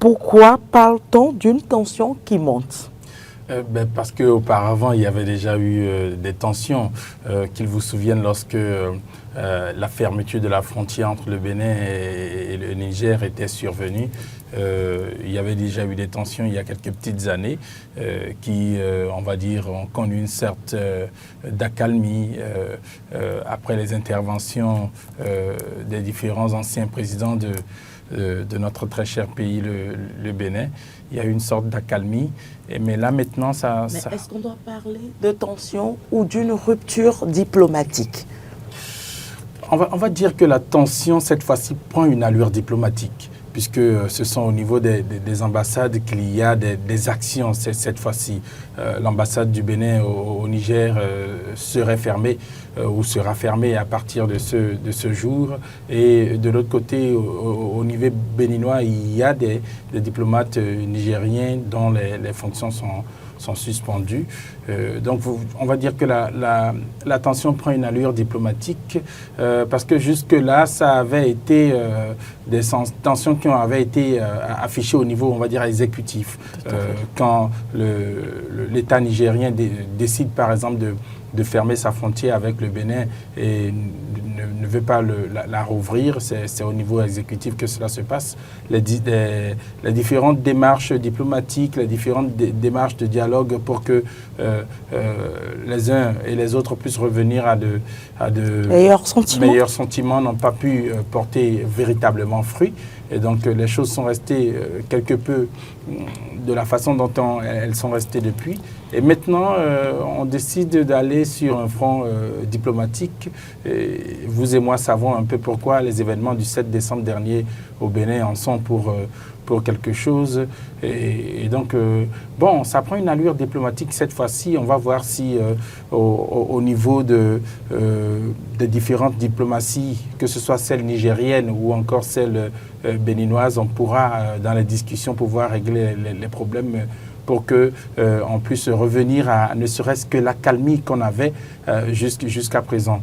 Pourquoi parle-t-on d'une tension qui monte? Parce qu'auparavant, il y avait déjà eu des tensions, qu'ils vous souviennent lorsque la fermeture de la frontière entre le Bénin et le Niger était survenue. Il y avait déjà eu des tensions il y a quelques petites années qui, on va dire, ont connu une sorte d'accalmie après les interventions des différents anciens présidents de notre très cher pays, le Bénin. Il y a eu une sorte d'accalmie. Mais là, maintenant, Mais est-ce qu'on doit parler de tension ou d'une rupture diplomatique? On va dire que la tension, cette fois-ci, prend une allure diplomatique, puisque ce sont au niveau des ambassades qu'il y a des actions cette fois-ci. L'ambassade du Bénin au Niger serait fermée ou sera fermée à partir de ce jour. Et de l'autre côté, au niveau béninois, il y a des diplomates nigériens dont les fonctions sont suspendues. Donc, on va dire que la tension prend une allure diplomatique parce que jusque-là, ça avait été des tensions qui avaient été affichées au niveau, on va dire, exécutif. Quand l'État nigérien décide, par exemple, de fermer sa frontière avec le Bénin et ne veut pas la rouvrir, c'est au niveau exécutif que cela se passe. Les différentes démarches diplomatiques, les différentes démarches de dialogue pour que les uns et les autres puissent revenir à de meilleurs sentiments n'ont pas pu porter véritablement fruit. Et donc les choses sont restées quelque peu de la façon dont elles sont restées depuis. Et maintenant, on décide d'aller sur un front diplomatique. Et vous et moi savons un peu pourquoi les événements du 7 décembre dernier au Bénin en sont pour quelque chose. Et donc, bon, ça prend une allure diplomatique cette fois-ci. On va voir si au niveau des différentes diplomaties, que ce soit celle nigérienne ou encore celle béninoise, on pourra, dans les discussions, pouvoir régler les problèmes pour qu'on puisse revenir à ne serait-ce que l'accalmie qu'on avait jusqu'à présent.